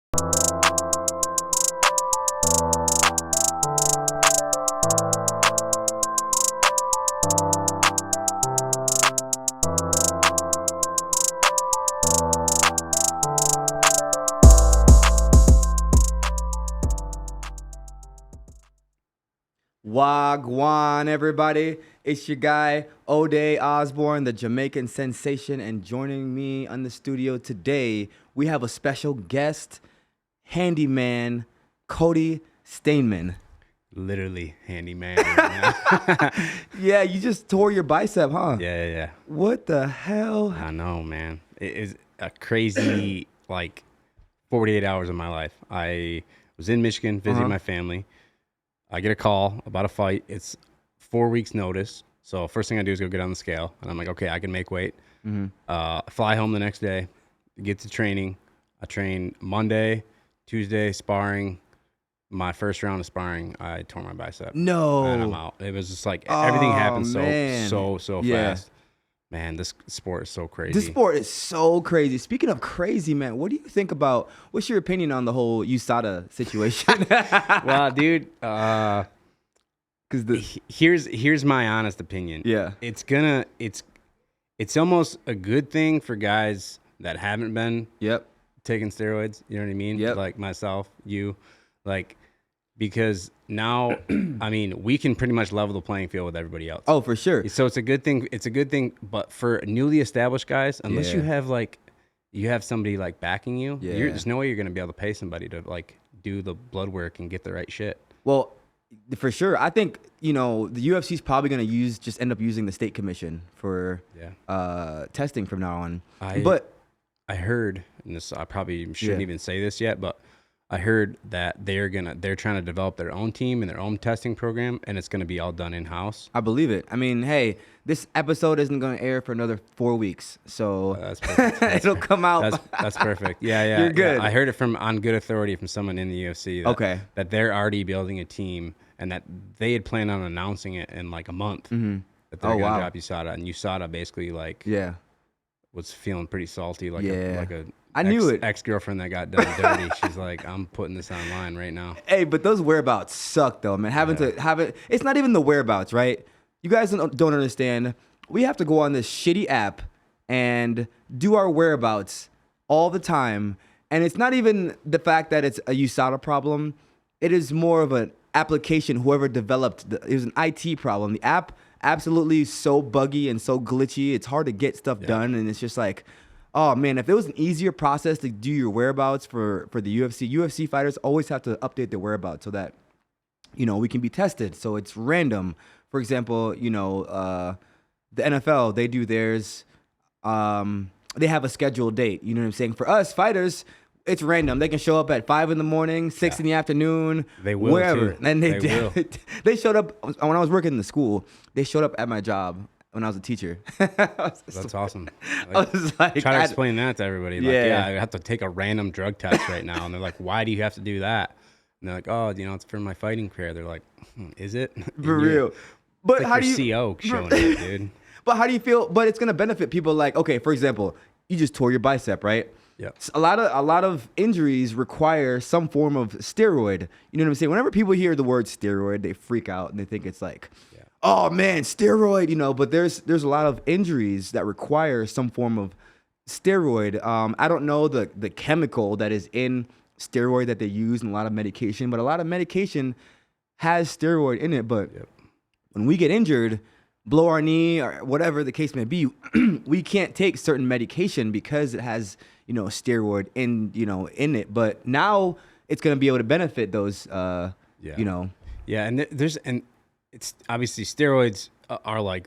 Wagwan, everybody. It's your guy, O'Day Osborne, the Jamaican sensation, and joining me on the studio today, we have a special guest, handyman, Cody Stamann. Literally handyman right now. Yeah, you just tore your bicep, huh? Yeah. What the hell? I know, man. It is a crazy, 48 hours of my life. I was in Michigan visiting my family. I get a call about a fight. It's 4 weeks notice. So first thing I do is go get on the scale. And I'm like, okay, I can make weight. Fly home the next day, get to training. I train Monday, Tuesday, sparring. My first round of sparring, I tore my bicep. No. And I'm out. It was just like everything happened so Yeah. fast. Man, this sport is so crazy. This sport is so crazy. Speaking of crazy, man, what do you think about, what's your opinion on the whole USADA situation? Well, dude, Because here's my honest opinion. Yeah. It's almost a good thing for guys that haven't been taking steroids. You know what I mean? Yep. Like myself, because now, I mean, we can pretty much level the playing field with everybody else. Oh, for sure. So it's a good thing. It's a good thing, but for newly established guys, unless you have somebody backing you, there's no way you're gonna be able to pay somebody to do the blood work and get the right shit. Well, for sure. I think, the UFC is probably going to end up using the state commission for testing from now on. I heard, and this I probably shouldn't even say this yet, but I heard that they're trying to develop their own team and their own testing program, and it's gonna be all done in house. I believe it. I mean, hey, this episode isn't going to air for another 4 weeks, so That's perfect. it'll come out. That's perfect. Yeah. You're good. Yeah. I heard it on good authority from someone in the UFC. That they're already building a team, and that they had planned on announcing it in a month. Mm-hmm. That they're gonna drop USADA, and USADA basically was feeling pretty salty, I knew it. Ex-girlfriend that got done dirty. She's like, I'm putting this online right now. Hey, but those whereabouts suck, though, man. Having to have it, it's not even the whereabouts, right? You guys don't understand. We have to go on this shitty app and do our whereabouts all the time. And it's not even the fact that it's a USADA problem. It is more of an application, whoever developed it was an IT problem. The app absolutely so buggy and so glitchy. It's hard to get stuff done. And it's just like, oh man, if there was an easier process to do your whereabouts for the UFC fighters always have to update their whereabouts so that, we can be tested. So it's random. For example, the NFL, they do theirs. They have a scheduled date. You know what I'm saying? For us fighters, it's random. They can show up at 5 a.m, 6 in the afternoon. They will wherever. too. And they will. They showed up when I was working in the school. They showed up at my job when I was a teacher. That's awesome. I was like, try to explain that to everybody. I have to take a random drug test right now. And they're like, why do you have to do that? And they're like, oh, it's for my fighting career. They're like, is it? For real. But it's how like do you CO showing up, dude. But how do you feel? But it's gonna benefit people okay, for example, you just tore your bicep, right? Yep. A lot of injuries require some form of steroid. You know what I'm saying? Whenever people hear the word steroid, they freak out and they think it's oh man, steroid, but there's a lot of injuries that require some form of steroid. I don't know the chemical that is in steroid that they use in a lot of medication, but a lot of medication has steroid in it. But when we get injured, blow our knee or whatever the case may be, we can't take certain medication because it has, steroid in it. But now it's going to be able to benefit those, Yeah, and it's obviously steroids are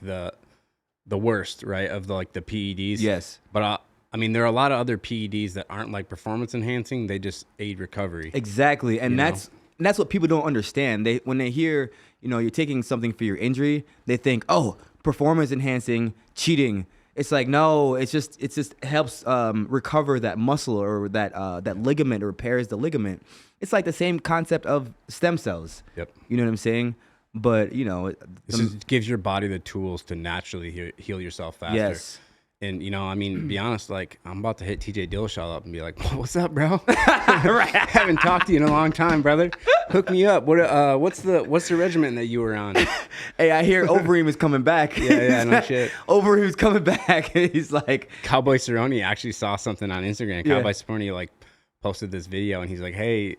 the worst, right, of the PEDs. Yes. But there are a lot of other PEDs that aren't performance enhancing. They just aid recovery. Exactly. And that's what people don't understand. When they hear, you're taking something for your injury, they think, oh, performance enhancing, cheating. It's like, no, it just helps recover that muscle or that ligament, or repairs the ligament. It's like the same concept of stem cells. Yep. You know what I'm saying? But, it gives your body the tools to naturally heal yourself faster. Yes. And, you know, I mean, to be honest, like, I'm about to hit TJ Dillashaw up and be like, what's up, bro? I haven't talked to you in a long time, brother. Hook me up. What's the regimen that you were on? Hey, I hear Overeem is coming back. Yeah, no shit. Overeem's coming back. He's like... Cowboy Cerrone actually saw something on Instagram. Yeah. Cowboy Cerrone, like, posted this video, and he's like, hey,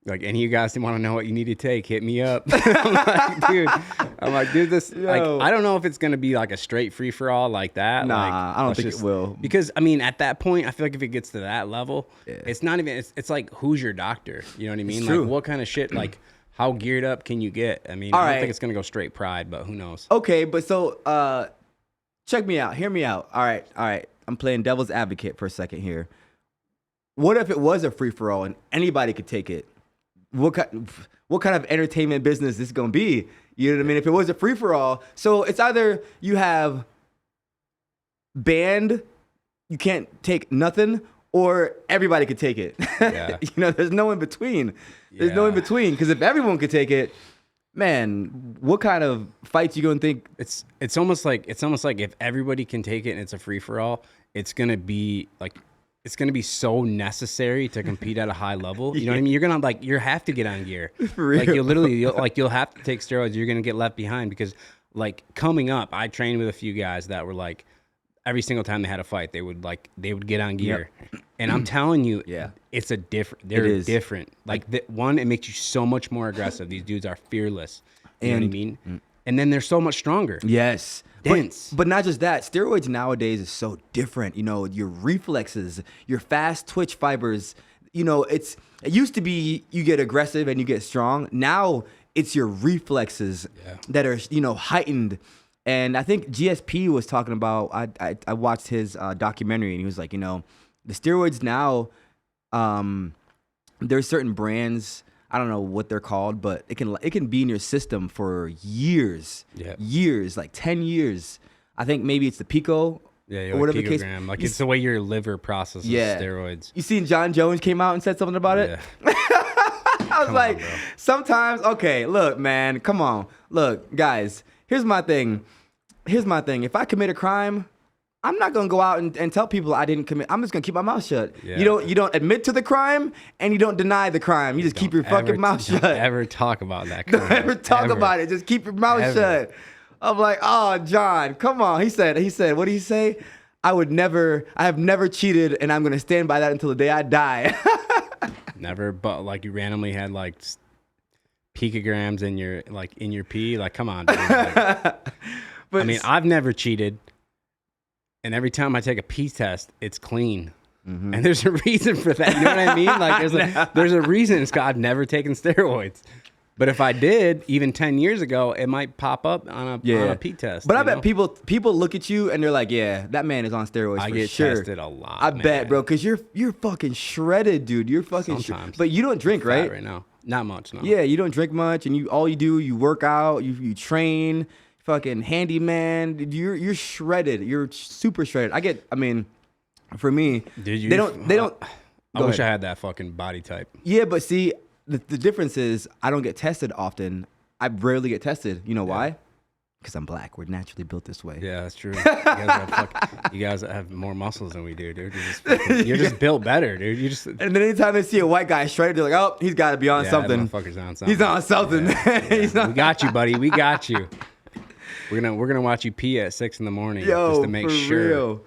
like, any of you guys want to know what you need to take, hit me up. I'm like, dude, this, like, I don't know if it's going to be like a straight free for all like that. Nah, like, I don't think it will. Because, I mean, at that point, I feel like if it gets to that level, it's not even, it's like, who's your doctor? You know what I mean? It's like, true. what kind of shit, like, how geared up can you get? I mean, All I don't right. think it's going to go straight pride, but who knows? Okay, but so, check me out. Hear me out. All right. I'm playing devil's advocate for a second here. What if it was a free-for-all and anybody could take it? What kind of entertainment business is going to be? You know what I mean? If it was a free-for-all, so it's either you have banned, you can't take nothing, or everybody could take it. Yeah. You know, there's no in between. There's no in between, because if everyone could take it, man, what kind of fights you gonna think? It's almost like if everybody can take it and it's a free-for-all, it's gonna be like, it's going to be so necessary to compete at a high level. You know what I mean? You're going to you have to get on gear. For real. Like you'll have to take steroids. You're going to get left behind because like coming up, I trained with a few guys that were like, every single time they had a fight, they would get on gear. Yep. And I'm telling you, it's they're different. Like one, it makes you so much more aggressive. These dudes are fearless. You know what I mean? And then they're so much stronger. Yes. Dense. But not just that. Steroids nowadays is so different. You know, your reflexes, your fast twitch fibers, you know, it used to be you get aggressive and you get strong. Now it's your reflexes that are, you know, heightened. And I think GSP was talking about, I watched his documentary and he was like, you know, the steroids now, there's certain brands, I don't know what they're called, but it can be in your system for years, like 10 years. I think maybe it's the Pico, or whatever the case. Like it's the way your liver processes steroids. You seen John Jones came out and said something about it? I was like, sometimes, okay, look, man, come on, look, guys. Here's my thing. If I commit a crime, I'm not gonna go out and tell people I didn't commit. I'm just gonna keep my mouth shut. Yeah. You don't admit to the crime and you don't deny the crime. You just keep your fucking mouth shut. Don't ever talk about that crime. Don't ever talk about it. Just keep your mouth shut. I'm like, oh, John, come on. He said, what did he say? I have never cheated and I'm gonna stand by that until the day I die. Never, but like you randomly had like picograms in your pee. Like, come on, dude. But I mean, I've never cheated. And every time I take a pee test, it's clean. Mm-hmm. And there's a reason for that. You know what I mean? Like there's a reason. It's 'cause I've never taken steroids. But if I did, even 10 years ago, it might pop up on a pee test. But I bet people look at you and they're like, yeah, that man is on steroids for sure. I get tested a lot, I bet, bro, because you're fucking shredded, dude. You're fucking shredded. But you don't drink, right? Right now. Not much, no. Yeah, you don't drink much, and you work out, you train, fucking handyman. Dude, you're shredded. You're super shredded. I mean, for me, dude, they don't. I wish I had that fucking body type. Yeah, but see, the difference is I don't get tested often. I rarely get tested. You know why? Because I'm black. We're naturally built this way. Yeah, that's true. You guys have more muscles than we do, dude. You're just built better, dude. And then anytime they see a white guy shredded, they're like, oh, he's got to be on something. That motherfucker's on something. He's on something. Yeah. We got you, buddy. We got you. We're gonna watch you pee at 6 in the morning just to make sure. Real.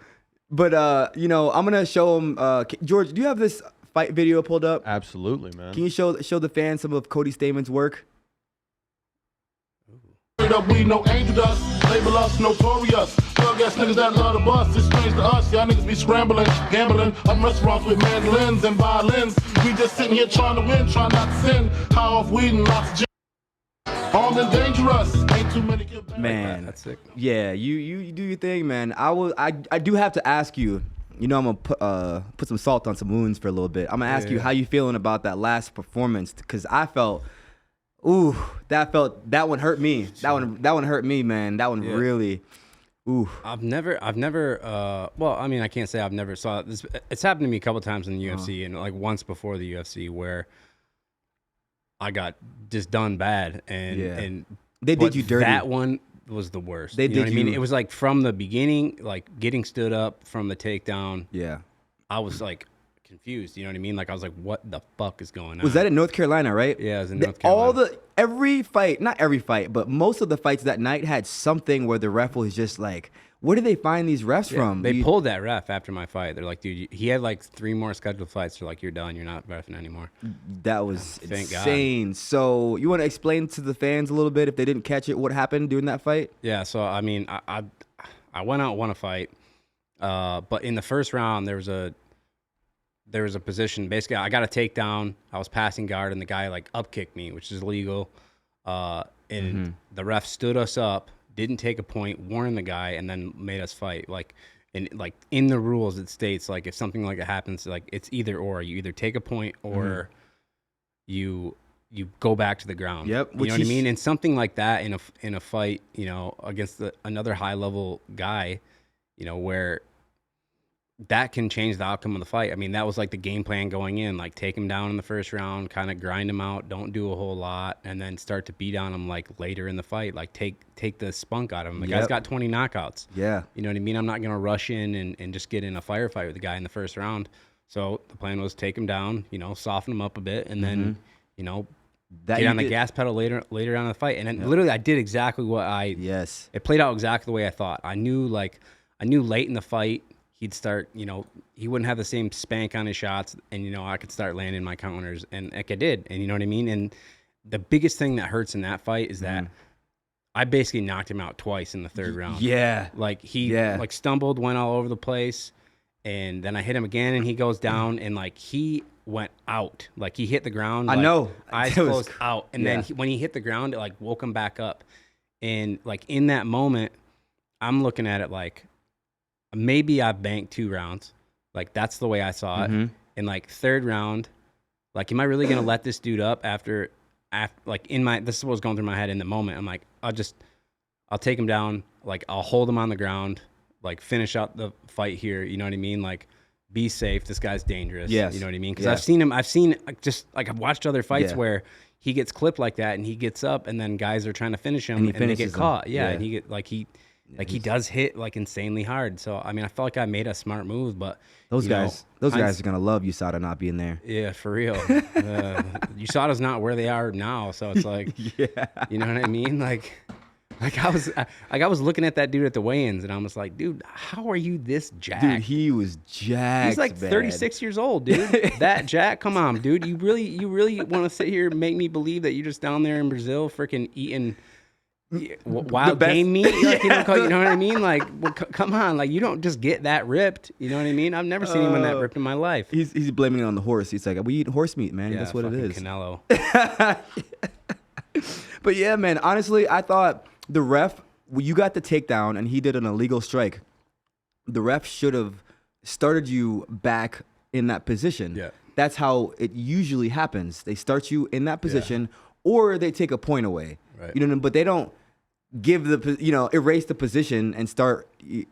But I'm gonna show him. George, do you have this fight video pulled up? Absolutely, man. Can you show the fans some of Cody Stamann's work? We no angel dust, label us notorious. Thug ass niggas that love the bus, it's strange to us. Y'all niggas be scrambling, gambling. I'm restaurants with mandolins and violins. We just sitting here trying to win, trying not to sin. High off weed and lots of gin. Armed and dangerous, ain't too many get back. Man, that's sick. Yeah, you do your thing, man. I do have to ask you. You know, I'm gonna put some salt on some wounds for a little bit. I'm gonna ask you how you feeling about that last performance, because I felt. Ooh, that one hurt me. That one hurt me, man. That one really. Ooh. I've never. Well, I mean, I can't say I've never saw this. It's happened to me a couple times in the UFC, and like once before the UFC, where I got just done bad, and they did you dirty. That one, was the worst. They You know did what I mean? you- It was like from the beginning, like getting stood up from the takedown. Yeah. I was like confused. You know what I mean? Like I was like, what the fuck is going on? Was that in North Carolina, right? Yeah, it was in North Carolina. Every fight, not every fight, but most of the fights that night had something where the ref was just like, where do they find these refs from? They pulled that ref after my fight. They're like, dude, he had like 3 more scheduled fights. They're like, you're done. You're not reffing anymore. That was Thank God. insane. So you want to explain to the fans a little bit, if they didn't catch it, what happened during that fight? Yeah. So I mean, I went out and won a fight, but in the first round there was a position. Basically, I got a takedown. I was passing guard, and the guy like up kicked me, which is illegal. And the ref stood us up, didn't take a point, warned the guy, and then made us fight. Like in the rules, it states like if something like that happens, like it's either or. You either take a point or you go back to the ground. Yep. You know what I mean? And something like that in a fight, you know, against another high level guy, you know, where that can change the outcome of the fight. I mean, that was like the game plan going in, like take him down in the first round, kind of grind him out, don't do a whole lot, and then start to beat on him like later in the fight, like take the spunk out of him. The guy's got 20 knockouts. Yeah. You know what I mean? I'm not going to rush in and just get in a firefight with the guy in the first round. So the plan was take him down, you know, soften him up a bit, and then, you know, get on the gas pedal later on in the fight. And then literally I did exactly what it played out exactly the way I thought. I knew late in the fight, he'd start, you know, he wouldn't have the same spank on his shots, and, you know, I could start landing my counters, and like I did, and you know what I mean? And the biggest thing that hurts in that fight is that I basically knocked him out twice in the third round. Yeah. Like he like stumbled, went all over the place, and then I hit him again, and he goes down, and like he went out. Like he hit the ground. I like, know. Eyes closed out. And then when he hit the ground, it like woke him back up. And like in that moment, I'm looking at it like, maybe I banked 2 rounds. Like that's the way I saw it. And like third round, like, am I really gonna let this dude up after like this is what was going through my head in the moment. I'm like, I'll take him down. Like I'll hold him on the ground. Like finish out the fight here. You know what I mean? Like be safe. This guy's dangerous. Yes. You know what I mean? Because I've seen I've watched other fights where he gets clipped like that and he gets up and then guys are trying to finish him and they get caught. Yeah. And he does hit like insanely hard. So I mean, I felt like I made a smart move, but those guys are gonna love USADA not being there. Yeah, for real. USADA's not where they are now, so it's like, you know what I mean? Like I was looking at that dude at the weigh-ins, and I was like, dude, how are you this jacked? Dude, he was jacked. He's like 36 years old, dude. That jack, come on, dude. You really want to sit here and make me believe that you're just down there in Brazil, freaking eating wild game meat? Like, you know what I mean? Like, well, come on, like you don't just get that ripped. You know what I mean? I've never seen anyone that ripped in my life. He's blaming it on the horse. He's like, we eat horse meat, man. Yeah, that's what it is. Canelo. But yeah, man. Honestly, I thought the ref, you got the takedown and he did an illegal strike. The ref should have started you back in that position. Yeah. That's how it usually happens. They start you in that position or they take a point away. Right. You know, but they don't give erase the position and start.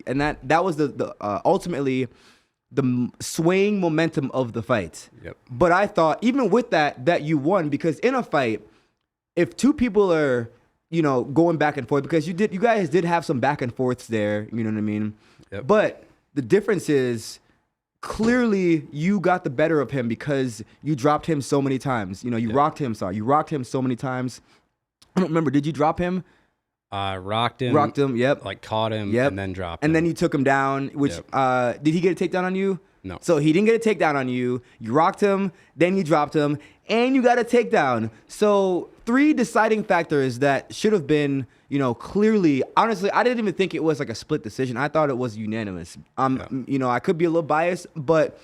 And that was the ultimately the swaying momentum of the fight. Yep. But I thought even with that you won, because in a fight, if 2 people are, you know, going back and forth, because you guys did have some back and forths there, you know what I mean? Yep. But the difference is clearly you got the better of him because you dropped him so many times. You know, you rocked him so many times. I don't remember. Did you drop him? Rocked him. Yep. Like caught him. And then dropped him. And then you took him down. Which did he get a takedown on you? No. So he didn't get a takedown on you. You rocked him. Then you dropped him, and you got a takedown. So 3 deciding factors that should have been, you know, clearly. Honestly, I didn't even think it was like a split decision. I thought it was unanimous. You know, I could be a little biased, but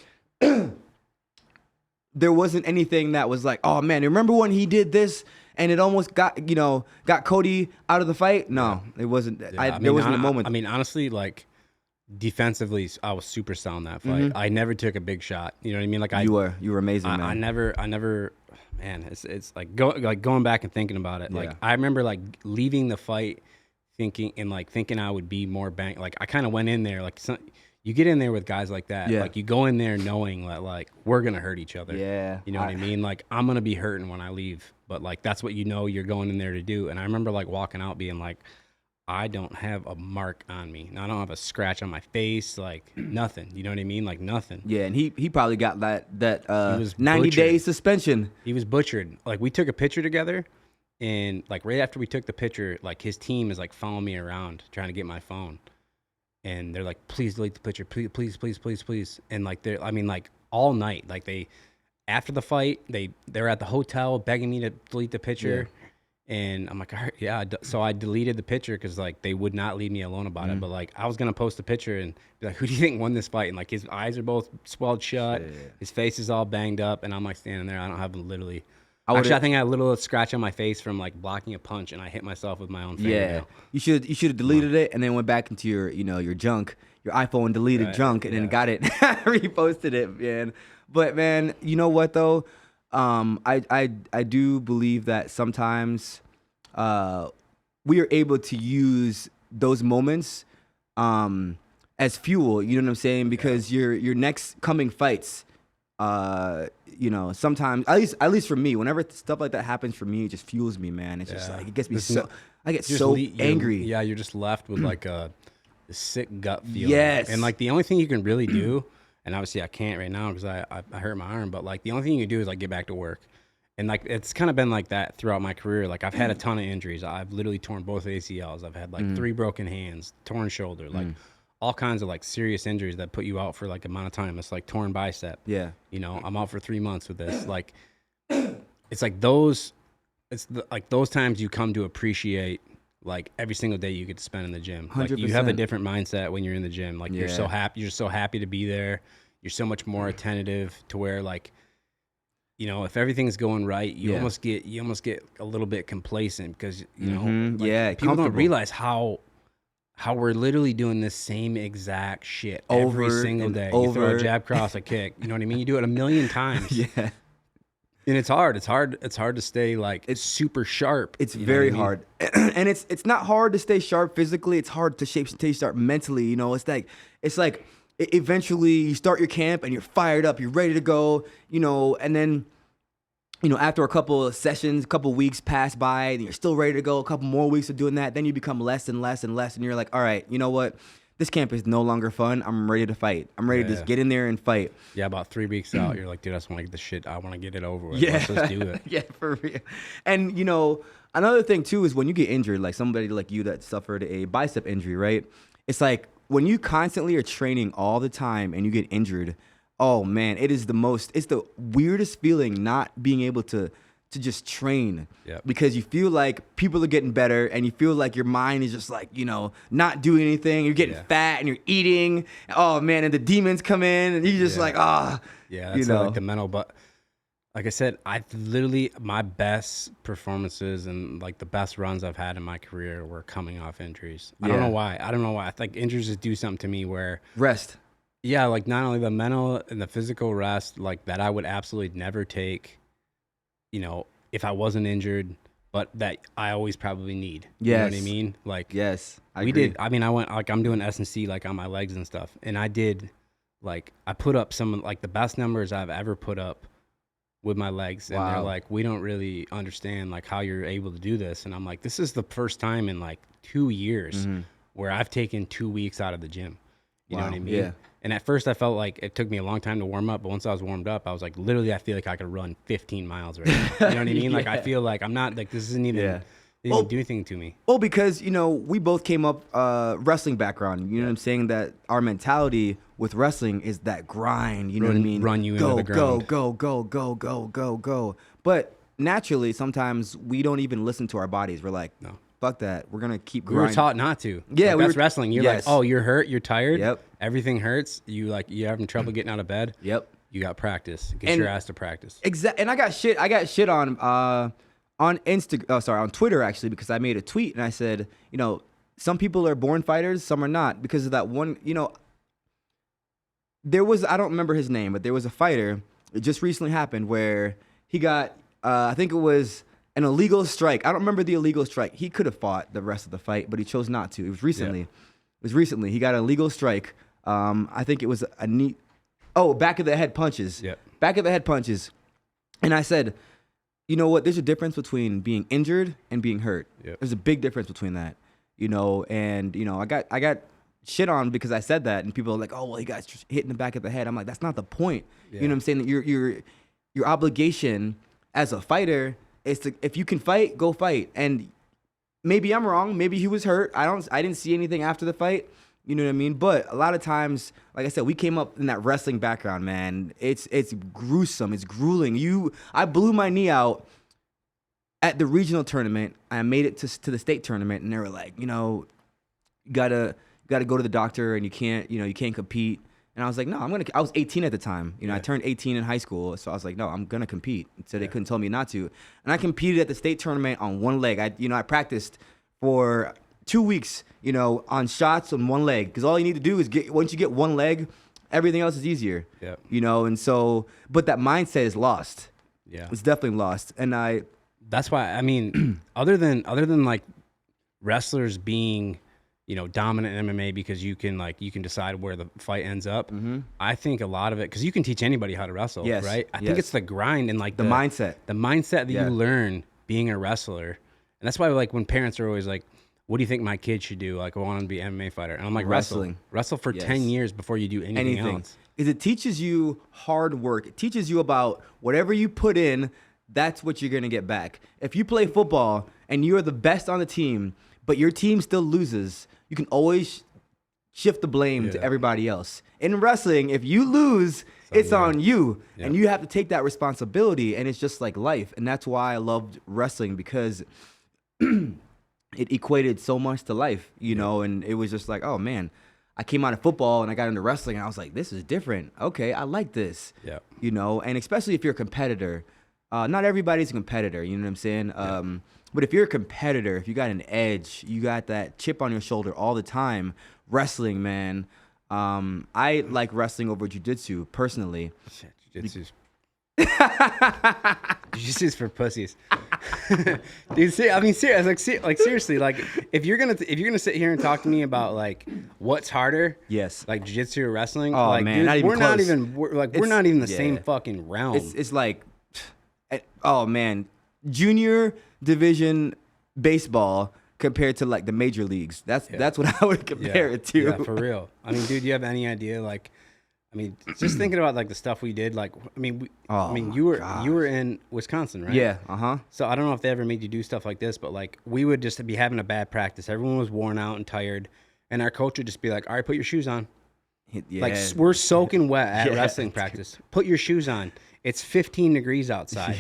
there wasn't anything that was like, oh man, remember when he did this? And it almost got Cody out of the fight. No, it wasn't. There wasn't a moment. I mean, honestly, like defensively, I was super sound that fight. I never took a big shot. You know what I mean? Like you were amazing, man. I never. Man, it's like going back and thinking about it. Like I remember like leaving the fight, thinking I would be more bang. Like I kind of went in there like. You get in there with guys like that. Like you go in there knowing that like we're gonna hurt each other. Yeah. You know what I mean? Like I'm gonna be hurting when I leave. But like that's what you know you're going in there to do. And I remember like walking out being like, I don't have a mark on me. I don't have a scratch on my face, like nothing. You know what I mean? Like nothing. Yeah, and he probably got that was 90-day butchered. suspension. He was butchered. Like we took a picture together, and like right after we took the picture, like his team is like following me around trying to get my phone, and they're like, "Please delete the picture, please, please, please, please, please." And like I mean, like all night, like after the fight, they're at the hotel begging me to delete the picture. Yeah. And I'm like, all right, yeah. So I deleted the picture because like they would not leave me alone about it. But like I was gonna post a picture and be like, who do you think won this fight? And like his eyes are both swelled shut, his face is all banged up, and I'm like standing there. I don't have literally. Actually, I think I had a little scratch on my face from like blocking a punch, and I hit myself with my own finger. Yeah, you should have deleted it and then went back into your junk, your iPhone deleted junk, and then got it, reposted it, man. But man, you know what though? I do believe that sometimes we are able to use those moments as fuel, you know what I'm saying? Because your next coming fights, sometimes at least for me, whenever stuff like that happens for me, it just fuels me, man. It's just like it gets me I get so angry. You're just left with like a sick gut feeling. Yes. And like the only thing you can really do, and obviously I can't right now because I hurt my arm, but like the only thing you can do is like get back to work. And like it's kind of been like that throughout my career. Like I've had a ton of injuries. I've literally torn both ACLs. I've had like 3 broken hands, torn shoulder, like all kinds of like serious injuries that put you out for like amount of time. It's like torn bicep. Yeah. I'm out for 3 months with this. Like it's like those times you come to appreciate like every single day you get to spend in the gym. 100%. Like you have a different mindset when you're in the gym. Like you're so happy to be there. You're so much more attentive to where like, if everything's going right, you almost get a little bit complacent because people don't realize how we're literally doing this same exact shit every single day. You throw a jab, cross, a kick. You know what I mean? You do it a million times. Yeah. And it's hard. It's hard to stay like it's super sharp. It's very hard. And it's not hard to stay sharp physically. It's hard to stay sharp mentally. It's like eventually you start your camp and you're fired up, you're ready to go, and then after a couple of sessions, a couple of weeks pass by and you're still ready to go, a couple more weeks of doing that, then you become less and less and less, and you're like, all right, you know what? This camp is no longer fun. I'm ready to fight. I'm ready to just get in there and fight. Yeah, about 3 weeks out, you're like, dude, I just want to get this shit. I want to get it over with. Let's just do it. Yeah, for real. And, another thing, too, is when you get injured, like somebody like you that suffered a bicep injury, right? It's like when you constantly are training all the time and you get injured, oh, man, it's the weirdest feeling not being able to just train. Yep. Because you feel like people are getting better and you feel like your mind is just like, not doing anything. You're getting fat and you're eating. Oh, man, and the demons come in and you're just like, Yeah, that's like the mental. But like I said, my best performances and like the best runs I've had in my career were coming off injuries. I don't know why. I think injuries just do something to me where... Rest. Yeah, like not only the mental and the physical rest, like that I would absolutely never take, if I wasn't injured, but that I always probably need. Yes. You know what I mean? Like, yes, I went, like, I'm doing S&C, like, on my legs and stuff. And I put up some, like, the best numbers I've ever put up with my legs. And they're like, we don't really understand, like, how you're able to do this. And I'm like, this is the first time in, like, 2 years where I've taken 2 weeks out of the gym. You know what I mean? Yeah. And at first I felt like it took me a long time to warm up, but once I was warmed up, I was like, literally, I feel like I could run 15 miles right now. You know what I mean? Like, I feel like I'm not, like, this isn't even, didn't even do anything to me. Well, because, we both came up wrestling background. You know what I'm saying? That our mentality with wrestling is that grind. You know what I mean? Run you into the ground. Go. But naturally, sometimes we don't even listen to our bodies. We're like, no. Fuck that. We're going to keep grinding. We were taught not to. Yeah. Like, that's wrestling. You're like, oh, you're hurt. You're tired. Yep. Everything hurts. You're having trouble getting out of bed. Yep. You got practice. Get your ass to practice. Exactly. And I got shit on on Twitter, actually, because I made a tweet and I said, some people are born fighters, some are not, because of that one, there was, I don't remember his name, but there was a fighter, it just recently happened, where he got, I think it was an illegal strike. I don't remember the illegal strike. He could have fought the rest of the fight, but he chose not to. It was recently. He got an illegal strike. I think it was a knee. Oh, back of the head punches. Yep. Back of the head punches. And I said, you know what? There's a difference between being injured and being hurt. Yep. There's a big difference between that. you know, and you know, I got shit on because I said that, and people are like, oh, well, you guys just hit in the back of the head. I'm like, that's not the point. You know what I'm saying? Your obligation as a fighter is to, if you can fight, go fight. And maybe I'm wrong. Maybe he was hurt. I didn't see anything after the fight. You know what I mean? But a lot of times, like I said, we came up in that wrestling background, man. It's gruesome. It's grueling. I blew my knee out at the regional tournament. I made it to the state tournament, and they were like, you know, you gotta go to the doctor, and you can't compete. And I was like, no, I was 18 at the time. You know, I turned 18 in high school, so I was like, no, I'm gonna compete. So they couldn't tell me not to. And I competed at the state tournament on one leg. I practiced for 2 weeks, you know, on shots on one leg, because all you need to do is once you get one leg, everything else is easier. Yeah. You know, and so, but that mindset is lost. Yeah. It's definitely lost. And that's why, I mean, other than like wrestlers being, you know, dominant in MMA because you can decide where the fight ends up. Mm-hmm. I think a lot of it, because you can teach anybody how to wrestle, right? I think it's the grind and like the mindset that you learn being a wrestler. And that's why, like, when parents are always like, what do you think my kid should do? Like, I want him to be an MMA fighter. And I'm like, wrestle for 10 years before you do anything else. Is it teaches you hard work. It teaches you about whatever you put in, that's what you're going to get back. If you play football and you're the best on the team, but your team still loses, you can always shift the blame to everybody else. In wrestling, if you lose, it's on you. Yep. And you have to take that responsibility, and it's just like life. And that's why I loved wrestling, because it equated so much to life, you know, and it was just like, oh, man, I came out of football and I got into wrestling, and I was like, this is different. Okay, I like this, you know, and especially if you're a competitor. Not everybody's a competitor, you know what I'm saying? But if you're a competitor, if you got an edge, you got that chip on your shoulder all the time, wrestling, man. I like wrestling over jiu-jitsu personally. Jiu-jitsu's jiu-jitsu's for pussies. Dude, seriously, like if you're gonna sit here and talk to me about like what's harder, like jiu-jitsu or wrestling, like, man, dude, we're not even the same fucking realm. It's like, oh man, junior division baseball compared to like the major leagues. That's what I would compare it to. Yeah, for real. I mean, dude, you have any idea? Like, I mean, just thinking about like the stuff we did. Like, you were in Wisconsin, right? Yeah. So I don't know if they ever made you do stuff like this, but like we would just be having a bad practice. Everyone was worn out and tired, and our coach would just be like, "All right, put your shoes on." Yeah. Like, we're soaking wet at wrestling practice. Put your shoes on. It's 15 degrees outside.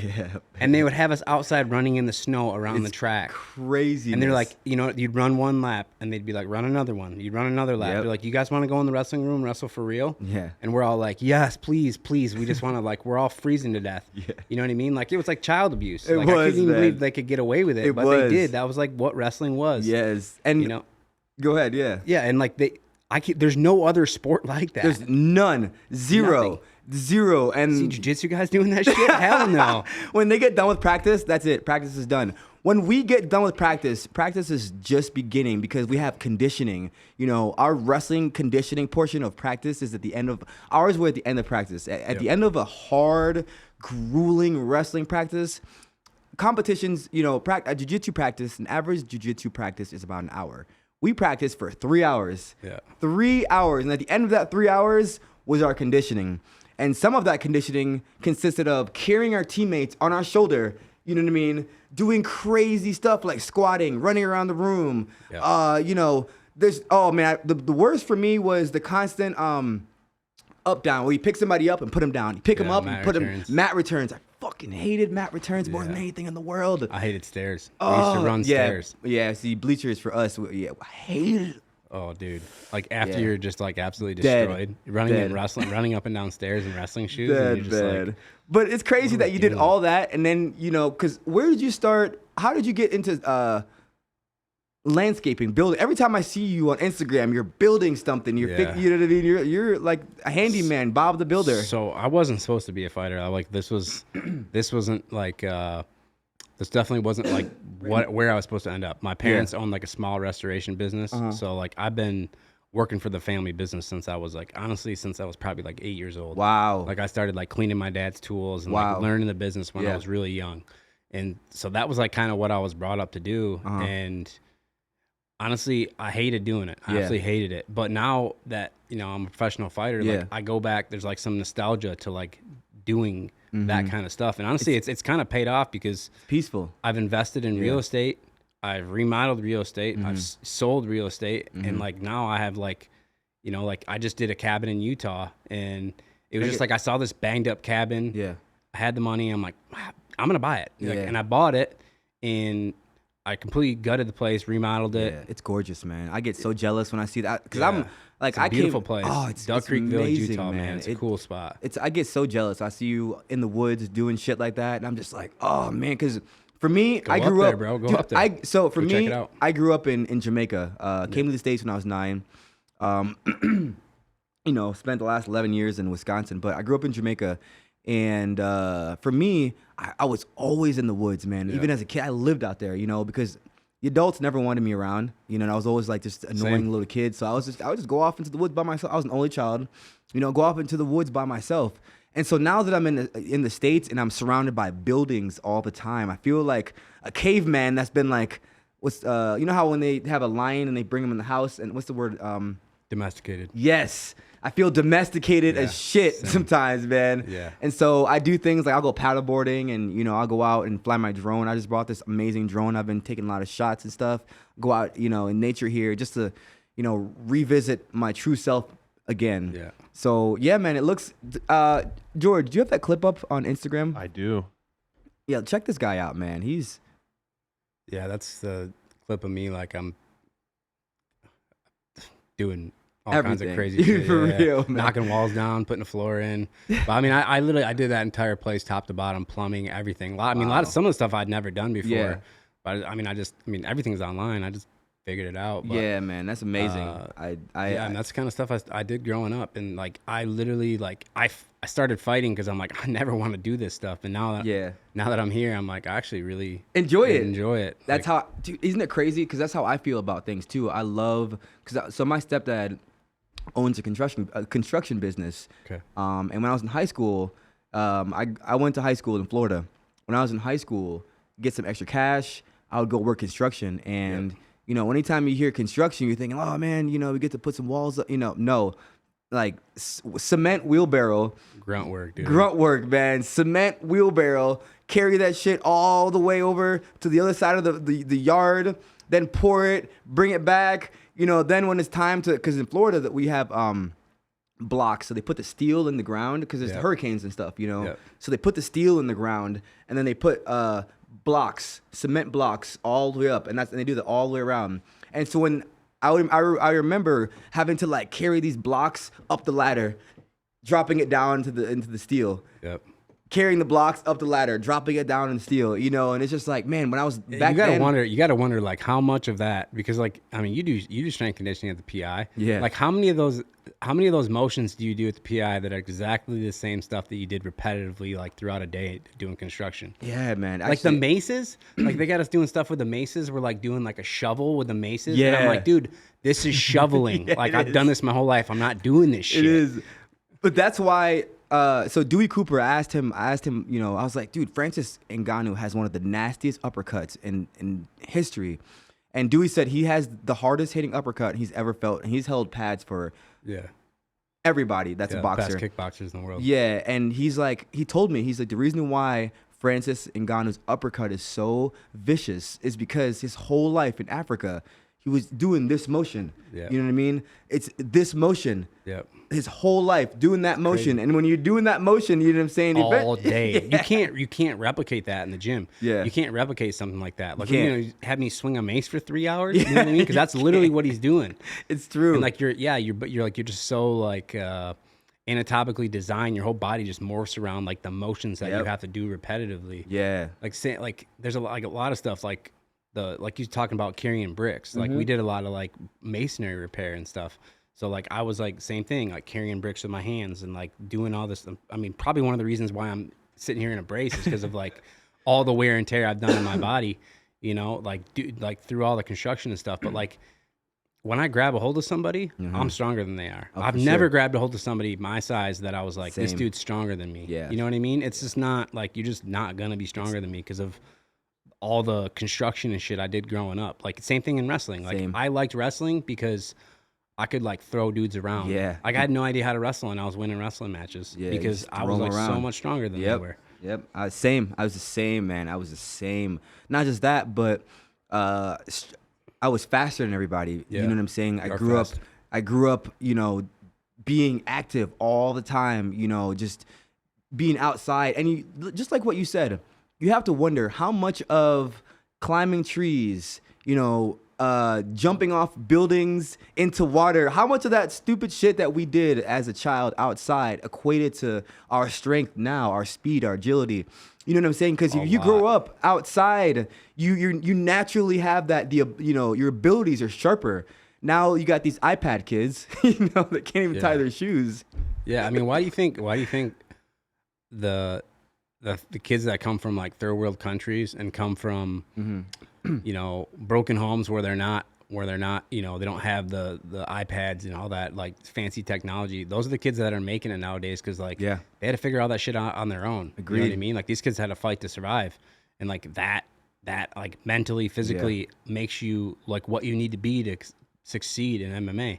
And they would have us outside running in the snow around the track. Crazy. And they're like, you know, you'd run one lap, and they'd be like, run another one. You'd run another lap. They're like, you guys want to go in the wrestling room, wrestle for real? Yeah. And we're all like, yes, please. We just want to, like, we're all freezing to death. Yeah. You know what I mean? Like, it was like child abuse. I couldn't even believe they could get away with it, but they did. That was like what wrestling was. Yes. And, you know, go ahead. Yeah. Yeah. And like there's no other sport like that. There's none. Zero. And see jiu-jitsu guys doing that shit? Hell no. When they get done with practice, that's it. Practice is done. When we get done with practice is just beginning, because we have conditioning. You know, our wrestling conditioning portion of practice is at the end of ours. We're at the end of practice. At the end of a hard, grueling wrestling practice, competitions. You know, a jiu-jitsu practice, an average jiu-jitsu practice is about an hour. We practiced for 3 hours. Yeah. 3 hours, and at the end of that 3 hours was our conditioning. And some of that conditioning consisted of carrying our teammates on our shoulder, you know what I mean? Doing crazy stuff like squatting, running around the room. Yeah. You know, the worst for me was the constant up down, where you pick somebody up and put them down. You pick them up and put them mat returns. I fucking hated mat returns more than anything in the world. I hated stairs. We used to run stairs. Yeah, see, bleachers for us, I hated it. Oh, dude. Like, after you're just, like, absolutely destroyed. You're running and wrestling, running up and down stairs in wrestling shoes. And you're just like, but it's crazy that you did all that, and then, you know, because where did you start? How did you get into landscaping, building? Every time I see you on Instagram, you're building something. You know what I mean? You're like a handyman, Bob the Builder. So I wasn't supposed to be a fighter. This wasn't like... This definitely wasn't like where I was supposed to end up. My parents owned like a small restoration business. So like I've been working for the family business since I was probably like 8 years old. Wow. Like I started like cleaning my dad's tools and like learning the business when I was really young. And so that was like kind of what I was brought up to do. And honestly, I hated doing it. I absolutely hated it. But now that, you know, I'm a professional fighter, like I go back, there's like some nostalgia to like doing that kind of stuff. And honestly, it's kind of paid off because peaceful. I've invested in real estate. I've remodeled real estate. I've sold real estate. And like now I have like, you know, like I just did a cabin in Utah and it was just like I saw this banged up cabin. Yeah. I had the money. I'm like, I'm going to buy it. Like, and I bought it and I completely gutted the place, remodeled it. Yeah, it's gorgeous, man. I get so jealous when I see that because I'm like, it's a beautiful place. Oh, it's Duck Creek amazing, Village, Utah, man. It's a cool spot. I get so jealous. I see you in the woods doing shit like that, and I'm just like, oh man, because for me, I grew up, bro. Go dude, up there. Check it out. I grew up in Jamaica. Came to the States when I was 9. You know, spent the last 11 years in Wisconsin, but I grew up in Jamaica. And for me, I was always in the woods, man. Yeah. Even as a kid, I lived out there, you know, because the adults never wanted me around, you know, and I was always like just annoying little kid. So I would just go off into the woods by myself. I was an only child, you know, go off into the woods by myself. And so now that I'm in the States and I'm surrounded by buildings all the time, I feel like a caveman that's been like, you know how when they have a lion and they bring him in the house and what's the word? Domesticated. Yes. I feel domesticated as shit sometimes, man. Yeah. And so I do things like I'll go paddleboarding and, you know, I'll go out and fly my drone. I just brought this amazing drone. I've been taking a lot of shots and stuff. Go out, you know, in nature here just to, you know, revisit my true self again. Yeah. So, yeah, man, it looks, George, do you have that clip up on Instagram? I do. Yeah, check this guy out, man. Yeah, that's the clip of me like I'm doing all kinds of crazy shit. For real, man. Knocking walls down, putting the floor in. But I mean, I literally did that entire place top to bottom, plumbing, everything. A lot of some of the stuff I'd never done before. Yeah. But I mean, everything's online. I just figured it out. But, yeah, man, that's amazing. And that's the kind of stuff I did growing up. And like, I literally like, I started fighting because I'm like, I never want to do this stuff. And now that I'm here, I'm like, I actually really enjoy it. Like, That's how, dude, isn't it crazy? Because that's how I feel about things too. I love, so my stepdad owns a construction business. Okay. And when I was in high school, I went to high school in Florida. When I was in high school, get some extra cash, I would go work construction. And, you know, anytime you hear construction, you're thinking, oh man, you know, we get to put some walls up, you know, no. Like cement wheelbarrow. Grunt work, dude. Grunt work, man. Cement wheelbarrow. Carry that shit all the way over to the other side of the yard. Then pour it, bring it back. You know, then when it's time to, because in Florida that we have blocks, so they put the steel in the ground because there's hurricanes and stuff, you know. Yep. So they put the steel in the ground and then they put blocks, cement blocks all the way up, and they do that all the way around. And so when I remember having to like carry these blocks up the ladder, dropping it down into the steel. Yep. Carrying the blocks up the ladder, dropping it down in steel, you know, and it's just like, man, when I was back then, you gotta wonder like how much of that, because like, I mean, you do strength conditioning at the PI. Yeah. Like how many of those motions do you do at the PI that are exactly the same stuff that you did repetitively like throughout a day doing construction? Yeah, man. Like the maces, like they got us doing stuff with the maces. We're like doing like a shovel with the maces. Yeah. And I'm like, dude, this is shoveling. Like I've done this my whole life. I'm not doing this shit. It is. But that's why, so Dewey Cooper, I asked him, you know, I was like, dude, Francis Ngannou has one of the nastiest uppercuts in history. And Dewey said he has the hardest hitting uppercut he's ever felt. And he's held pads for everybody that's a boxer. Best kickboxers in the world. Yeah, and he told me, the reason why Francis Ngannou's uppercut is so vicious is because his whole life in Africa, he was doing this motion. Yeah. You know what I mean? It's this motion. Yep. His whole life doing that motion. Crazy. And when you're doing that motion, you know what I'm saying? All day. You can't replicate that in the gym. Yeah. You can't replicate something like that. Like, you know, have me swing a mace for 3 hours. You know what I mean? Because that's literally what he's doing. It's true. And like you're just so like anatomically designed. Your whole body just morphs around like the motions that you have to do repetitively. Yeah. Like there's a lot of stuff like you're talking about carrying bricks. Like we did a lot of like masonry repair and stuff. So like I was like same thing, like carrying bricks with my hands and like doing all this. I mean, probably one of the reasons why I'm sitting here in a brace is because of like all the wear and tear I've done in my body, you know, like through all the construction and stuff. But like when I grab a hold of somebody, I'm stronger than they are. I've never grabbed a hold of somebody my size that I was like, this dude's stronger than me. Yeah. You know what I mean? It's just not like, you're just not going to be stronger than me because of all the construction and shit I did growing up. Like same thing in wrestling. Like Same. I liked wrestling because I could like throw dudes around. Yeah. Like I had no idea how to wrestle and I was winning wrestling matches Yeah, because just I throw was 'em like so around. much stronger than they Yep. were. Yep. Same. I was the same, man. I was the same. Not just that, but I was faster than everybody. Yeah. You know what I'm saying? You are fast. I grew up, you know, being active all the time, you know, just being outside. And you, just like what you said, you have to wonder how much of climbing trees, you know, jumping off buildings into water, how much of that stupid shit that we did as a child outside equated to our strength now, our speed, our agility. You know what I'm saying? Because if you grow up outside, you naturally have that, you know, your abilities are sharper. Now you got these iPad kids, you know, that can't even tie their shoes. Yeah, I mean, why do you think the kids that come from like third world countries and come from you know, broken homes where they're not, you know, they don't have the iPads and all that like fancy technology. Those are the kids that are making it nowadays because like they had to figure all that shit out on their own. Agreed. You know what I mean? Like these kids had to fight to survive, and like that like mentally, physically makes you like what you need to be to succeed in MMA.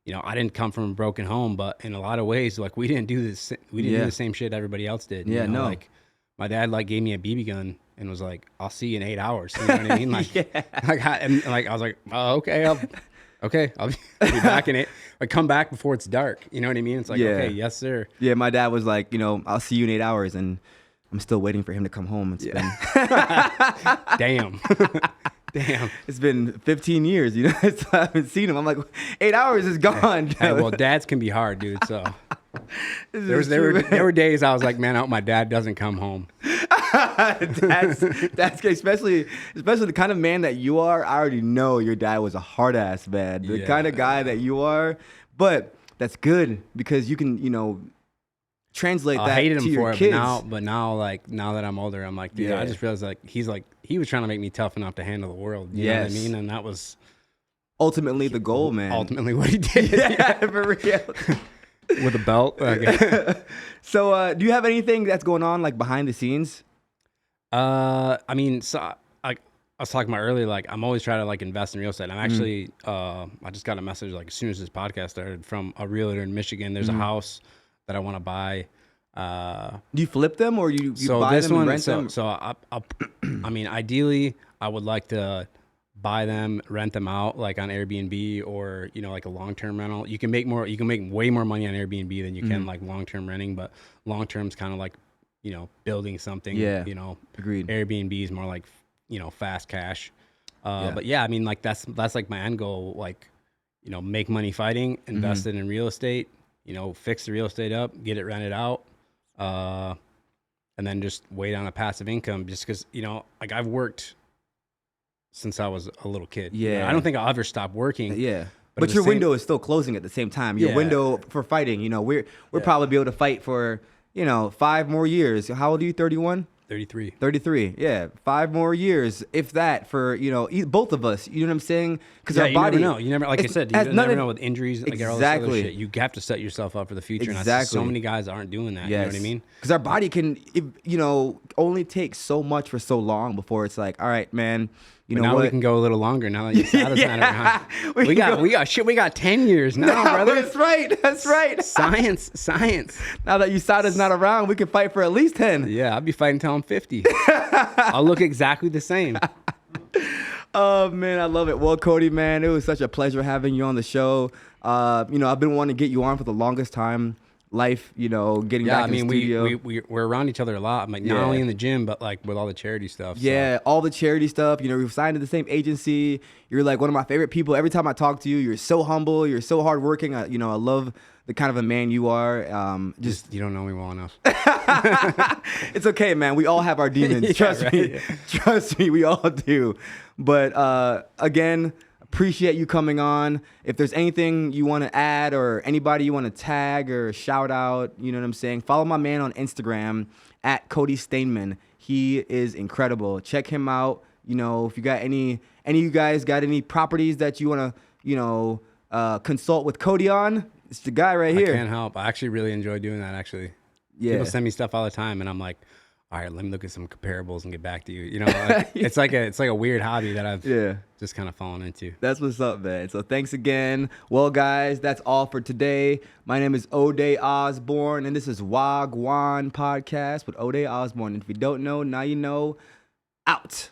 You know, I didn't come from a broken home, but in a lot of ways, like we didn't do this. We didn't do the same shit everybody else did. Yeah, you know? no. Like my dad like gave me a BB gun and was like, "I'll see you in 8 hours." You know what I mean? Like, I was like, "Oh, okay, I'll be back in it. Like, come back before it's dark." You know what I mean? It's like, okay, yes, sir. Yeah, my dad was like, you know, I'll see you in 8 hours, and I'm still waiting for him to come home. It's been Damn. It's been 15 years, you know. I haven't seen him. I'm like, 8 hours is gone. Hey, well, dads can be hard, dude. So there were days I was like, man, I hope my dad doesn't come home. that's especially the kind of man that you are. I already know your dad was a hard ass man, the kind of guy that you are. But that's good because you can, you know, translate that I hated to him your for kids. it, but now that I'm older, I'm like, dude, I just realized like he was trying to make me tough enough to handle the world. You know what I mean? And that was ultimately the goal, man. Ultimately what he did. Yeah, for real. With a belt. Okay. So, do you have anything that's going on like behind the scenes? I mean, so I was talking about earlier, like I'm always trying to like invest in real estate. I'm actually, I just got a message like as soon as this podcast started from a realtor in Michigan. There's a house that I want to buy. Do you flip them or you so buy this them one, and rent them? So I mean, ideally, I would like to buy them, rent them out like on Airbnb or, you know, like a long-term rental. You can make way more money on Airbnb than you can like long-term renting, but long-term is kind of like, you know, building something. Yeah. You know, Agreed. Airbnb is more like, you know, fast cash. But yeah, I mean, like that's like my end goal. Like, you know, make money fighting, invest it in real estate. You know, fix the real estate up, get it rented out, and then just wait on a passive income. Just because, you know, like I've worked since I was a little kid. Yeah. You know, I don't think I'll ever stop working. Yeah. But But at your the same- window is still closing at the same time. Your Yeah. window for fighting, you know, we're probably be able to fight for, you know, 5 more years. How old are you? 31? 33. 33. Yeah. 5 more years, if that, for, you know, both of us. You know what I'm saying? Because Yeah, our you body. never know. You never, like I said, you has never nothing- know with injuries, like all this other Exactly. shit. You have to set yourself up for the future. And Exactly. so many guys aren't doing that. You know what I mean? Because our body can, you know, only take so much for so long before it's like, all right, man, you But know now what? we can go a little longer. Now that USADA's not around. We We can got 10 years now, No, brother. That's right. That's right. Science. Now that USADA's not around, we can fight for at least 10. Yeah, I'll be fighting until I'm 50. I'll look exactly the same. Oh, man, I love it. Well, Cody, man, it was such a pleasure having you on the show. You know, I've been wanting to get you on for the longest time. Life, you know, getting Yeah, back I mean, in the studio. we're around each other a lot. I'm like, not Yeah. only in the gym, but like with all the charity stuff. so. Yeah, all the charity stuff. You know, we've signed to the same agency. You're like one of my favorite people. Every time I talk to you, you're so humble. You're so hardworking. You know, I love the kind of a man you are. Just You don't know me well enough. it's okay, man. We all have our demons. Yeah, Trust me. right. Trust me, we all do. But again, appreciate you coming on. If there's anything you want to add or anybody you want to tag or shout out, you know what I'm saying? Follow my man on Instagram at Cody Stamann. He is incredible. Check him out. You know, if you got any of you guys got any properties that you want to, you know, consult with Cody on, it's the guy right here. I can't help. I actually really enjoy doing that, actually. Yeah. People send me stuff all the time, and I'm like, all right, let me look at some comparables and get back to you. You know, like, it's like a weird hobby that I've just kind of fallen into. That's what's up, man. So thanks again. Well, guys, that's all for today. My name is O'Day Osborne, and this is Wagwan Podcast with O'Day Osborne. And if you don't know, now you know. Out.